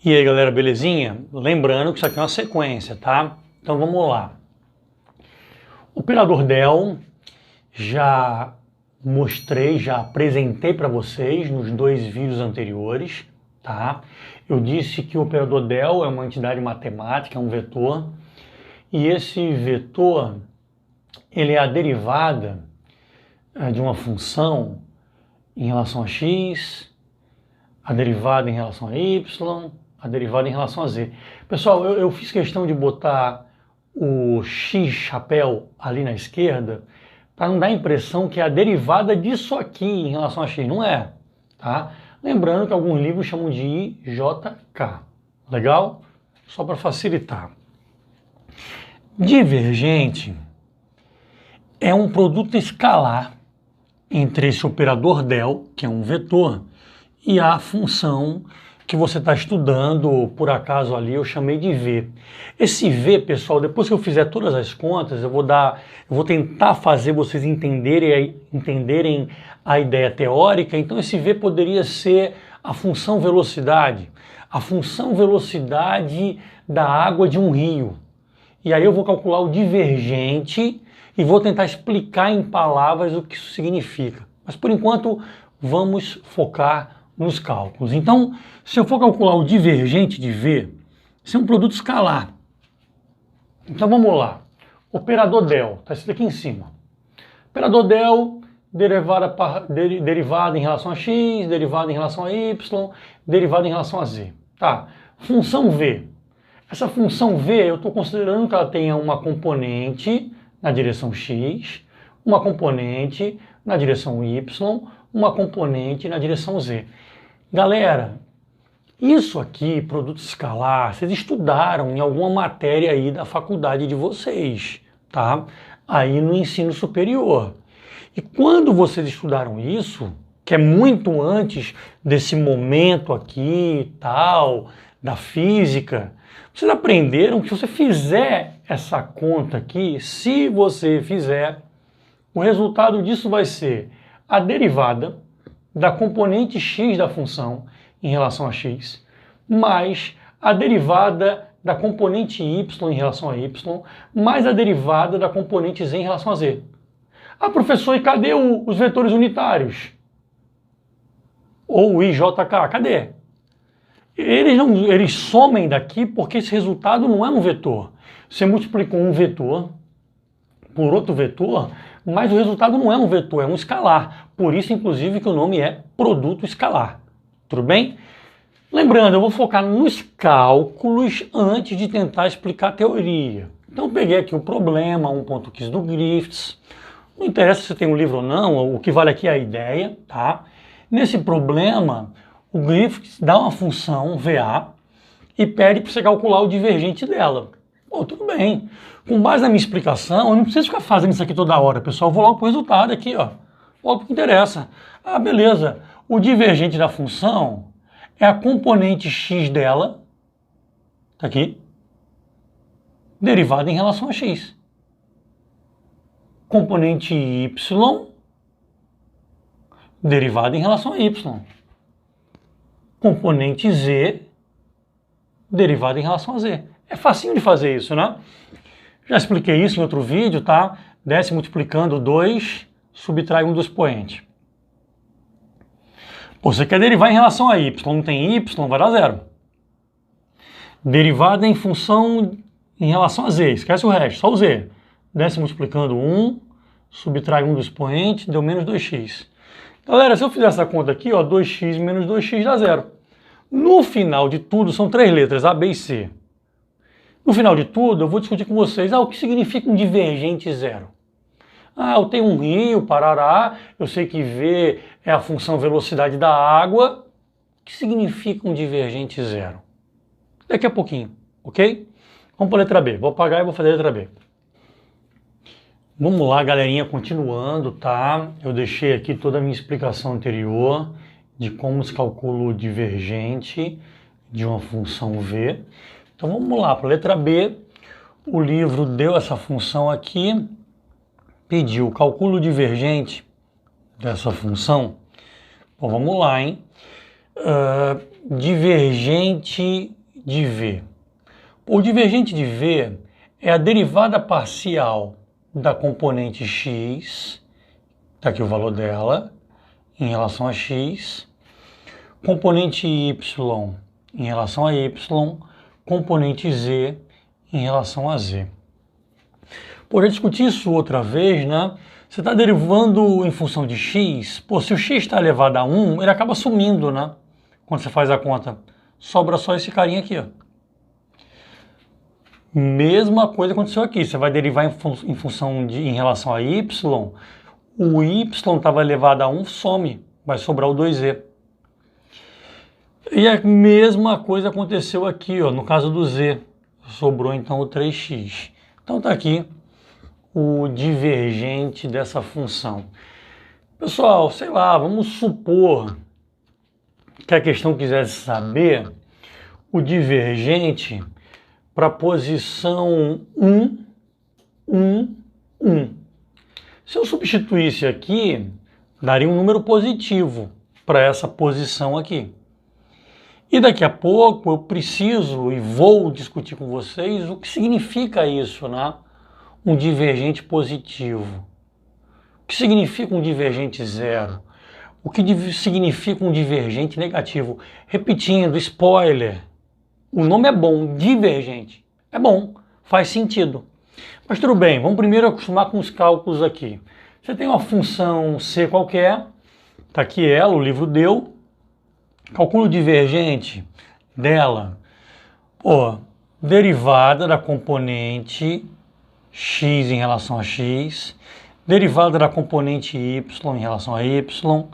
E aí galera, belezinha? Lembrando que isso aqui é uma sequência, tá? Então vamos lá. Operador del, já mostrei, já apresentei para vocês nos dois vídeos anteriores, tá? Eu disse que o operador del é uma entidade matemática, é um vetor, e esse vetor, ele é a derivada de uma função em relação a x, a derivada em relação a y, a derivada em relação a z. Pessoal, eu fiz questão de botar o x chapéu ali na esquerda para não dar a impressão que é a derivada disso aqui em relação a x. Não é, tá? Lembrando que alguns livros chamam de IJK. Legal? Só para facilitar. Divergente é um produto escalar entre esse operador del, que é um vetor, e a função que você está estudando, por acaso ali eu chamei de V. Esse V, pessoal, depois que eu fizer todas as contas, eu vou tentar fazer vocês entenderem a ideia teórica. Então esse V poderia ser a função velocidade da água de um rio. E aí eu vou calcular o divergente e vou tentar explicar em palavras o que isso significa. Mas por enquanto vamos focar nos cálculos. Então, se eu for calcular o divergente de V, isso é um produto escalar. Então vamos lá. Operador del, está escrito aqui em cima. Operador del, derivada em relação a x, derivada em relação a y, derivada em relação a z. Tá. Função V. Essa função V, eu estou considerando que ela tenha uma componente na direção x, uma componente na direção y, uma componente na direção z. Galera, isso aqui, produto escalar, vocês estudaram em alguma matéria aí da faculdade de vocês, tá? Aí no ensino superior. E quando vocês estudaram isso, que é muito antes desse momento aqui, tal, da física, vocês aprenderam que se você fizer essa conta aqui, se você fizer, o resultado disso vai ser a derivada da componente x da função em relação a x, mais a derivada da componente y em relação a y, mais a derivada da componente z em relação a z. Ah, professor, e cadê os vetores unitários? Ou o IJK, cadê? Eles somem daqui porque esse resultado não é um vetor. Você multiplicou um vetor por outro vetor, mas o resultado não é um vetor, é um escalar. Por isso, inclusive, que o nome é produto escalar. Tudo bem? Lembrando, eu vou focar nos cálculos antes de tentar explicar a teoria. Então, eu peguei aqui o problema 1.15 do Griffiths. Não interessa se você tem um livro ou não, o que vale aqui é a ideia, tá? Nesse problema, o Griffiths dá uma função VA e pede para você calcular o divergente dela. Pô, tudo bem. Com base na minha explicação, eu não preciso ficar fazendo isso aqui toda hora, pessoal. Eu vou logo para o resultado aqui, ó. Logo que interessa. Ah, beleza. O divergente da função é a componente x dela, tá aqui, derivada em relação a x. Componente y, derivada em relação a y. Componente z, derivada em relação a z. É facinho de fazer isso, né? Já expliquei isso em outro vídeo, tá? Desce multiplicando 2, subtrai um do expoente. Pô, você quer derivar em relação a y, não tem y, vai dar zero. Derivada em função em relação a z, esquece o resto, só o z. Desce multiplicando 1, subtrai um do expoente, deu menos 2x. Galera, se eu fizer essa conta aqui, ó, 2x menos 2x dá zero. No final de tudo, são três letras, A, B e C. No final de tudo, eu vou discutir com vocês o que significa um divergente zero. Ah, eu tenho um rio, Parará, eu sei que V é a função velocidade da água. O que significa um divergente zero? Daqui a pouquinho, ok? Vamos para a letra B. Vou apagar e vou fazer a letra B. Vamos lá, galerinha, continuando, tá? Eu deixei aqui toda a minha explicação anterior de como se calcula o divergente de uma função V. Então vamos lá, para a letra B, o livro deu essa função aqui, pediu o cálculo divergente dessa função. Bom, vamos lá, hein? divergente de V. O divergente de V é a derivada parcial da componente x, está aqui o valor dela, em relação a x, componente y em relação a y, componente z em relação a z. Por discutir isso outra vez, né? Você está derivando em função de x, pô, se o x está elevado a 1, ele acaba sumindo, né? Quando você faz a conta, sobra só esse carinha aqui, ó. Mesma coisa aconteceu aqui, você vai derivar em função de, em relação a y, o y estava elevado a 1, some, vai sobrar o 2z. E a mesma coisa aconteceu aqui, ó, no caso do z, sobrou então o 3x. Então está aqui o divergente dessa função. Pessoal, sei lá, vamos supor que a questão quisesse saber o divergente para a posição 1, 1, 1. Se eu substituísse aqui, daria um número positivo para essa posição aqui. E daqui a pouco eu preciso e vou discutir com vocês o que significa isso, né? Um divergente positivo. O que significa um divergente zero? O que significa um divergente negativo? Repetindo, spoiler. O nome é bom, divergente. É bom, faz sentido. Mas tudo bem, vamos primeiro acostumar com os cálculos aqui. Você tem uma função c qualquer, está aqui ela, o livro deu. Calculo o divergente dela. Pô, derivada da componente x em relação a x, derivada da componente y em relação a y,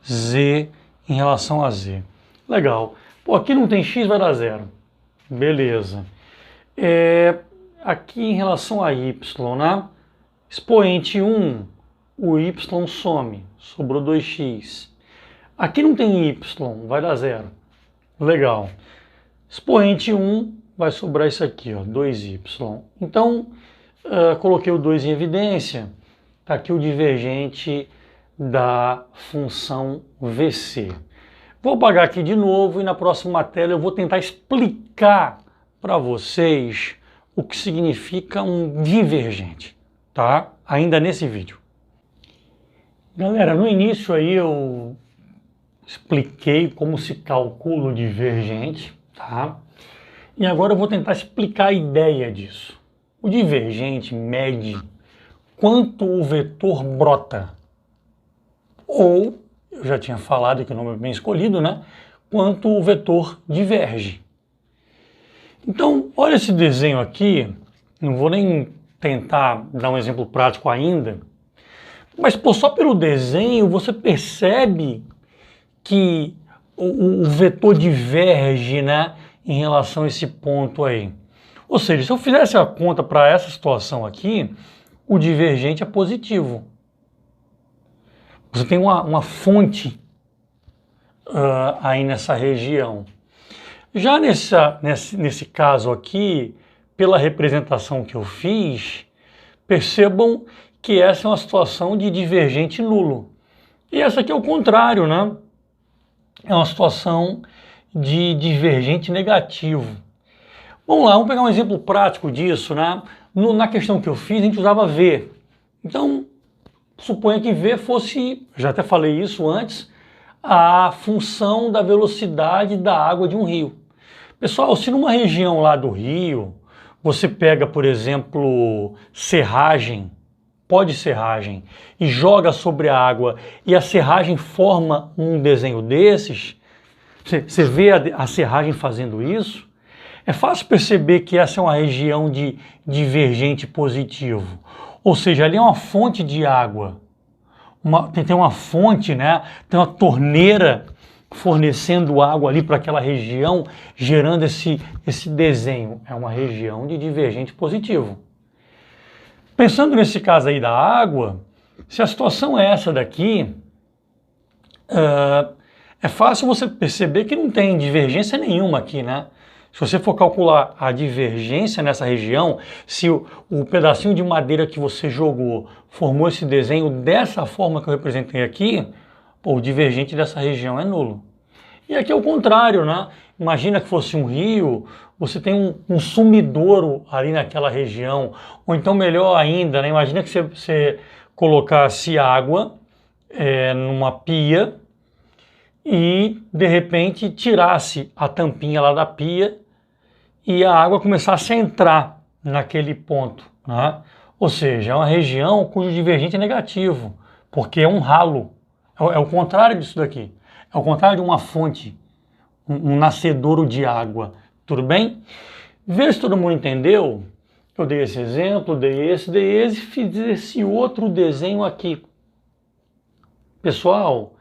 z em relação a z. Legal. Pô, aqui não tem x, vai dar zero. Beleza. Aqui em relação a y, né? Expoente 1, o y some, sobrou 2x. Aqui não tem y, vai dar zero. Legal. Expoente 1, vai sobrar isso aqui, ó, 2y. Então, coloquei o 2 em evidência. Está aqui o divergente da função VC. Vou apagar aqui de novo e na próxima tela eu vou tentar explicar para vocês o que significa um divergente, tá? Ainda nesse vídeo. Galera, no início aí eu expliquei como se calcula o divergente, tá? E agora eu vou tentar explicar a ideia disso. O divergente mede quanto o vetor brota, ou, eu já tinha falado que o nome é bem escolhido, né? Quanto o vetor diverge. Então, olha esse desenho aqui, não vou nem tentar dar um exemplo prático ainda, mas pô, só pelo desenho você percebe que o vetor diverge, né, em relação a esse ponto aí. Ou seja, se eu fizesse a conta para essa situação aqui, o divergente é positivo. Você tem uma fonte aí nessa região. Já nesse caso aqui, pela representação que eu fiz, percebam que essa é uma situação de divergente nulo. E essa aqui é o contrário, né? É uma situação de divergente negativo. Vamos lá, vamos pegar um exemplo prático disso, né? Na questão que eu fiz, a gente usava V. Então, suponha que V fosse, já até falei isso antes, a função da velocidade da água de um rio. Pessoal, se numa região lá do rio, você pega, por exemplo, serragem, pó de serragem, e joga sobre a água, e a serragem forma um desenho desses, você vê a serragem fazendo isso, é fácil perceber que essa é uma região de divergente positivo. Ou seja, ali é uma fonte de água. Tem uma fonte, né? Tem uma torneira fornecendo água ali para aquela região, gerando esse desenho. É uma região de divergente positivo. Pensando nesse caso aí da água, se a situação é essa daqui, é fácil você perceber que não tem divergência nenhuma aqui, né? Se você for calcular a divergência nessa região, se o pedacinho de madeira que você jogou formou esse desenho dessa forma que eu representei aqui, pô, o divergente dessa região é nulo. E aqui é o contrário, né? Imagina que fosse um rio, você tem um sumidouro ali naquela região, ou então melhor ainda, né? Imagina que você colocasse água numa pia e de repente tirasse a tampinha lá da pia e a água começasse a entrar naquele ponto, né? Ou seja, é uma região cujo divergente é negativo, porque é um ralo. É o contrário disso daqui. É o contrário de uma fonte, um nascedouro de água. Tudo bem? Vê se todo mundo entendeu. Eu dei esse exemplo, dei esse e fiz esse outro desenho aqui. Pessoal,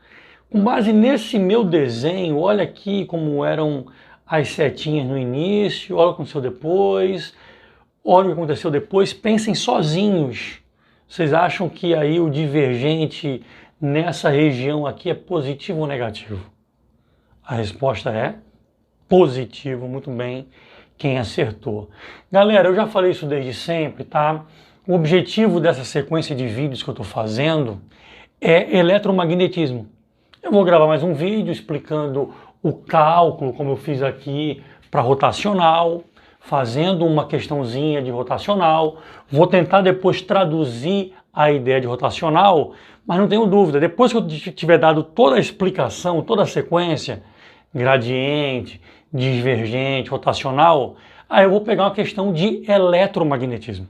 com base nesse meu desenho, olha aqui como eram as setinhas no início, olha o que aconteceu depois, olha o que aconteceu depois, pensem sozinhos. Vocês acham que aí o divergente nessa região aqui é positivo ou negativo? A resposta é positivo, muito bem, quem acertou. Galera, eu já falei isso desde sempre, tá? O objetivo dessa sequência de vídeos que eu estou fazendo é eletromagnetismo. Eu vou gravar mais um vídeo explicando o cálculo, como eu fiz aqui, para rotacional, fazendo uma questãozinha de rotacional. Vou tentar depois traduzir a ideia de rotacional, mas não tenho dúvida, depois que eu tiver dado toda a explicação, toda a sequência, gradiente, divergente, rotacional, aí eu vou pegar uma questão de eletromagnetismo.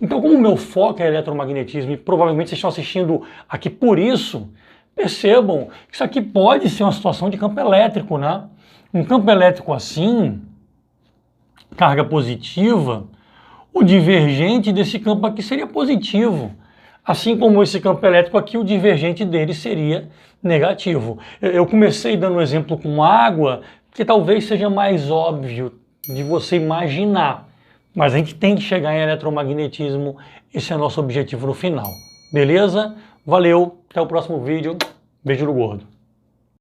Então, como o meu foco é eletromagnetismo e provavelmente vocês estão assistindo aqui por isso, percebam que isso aqui pode ser uma situação de campo elétrico, né? Um campo elétrico assim, carga positiva, o divergente desse campo aqui seria positivo. Assim como esse campo elétrico aqui, o divergente dele seria negativo. Eu comecei dando um exemplo com água, que talvez seja mais óbvio de você imaginar. Mas a gente tem que chegar em eletromagnetismo, esse é o nosso objetivo no final. Beleza? Valeu, até o próximo vídeo. Beijo no gordo.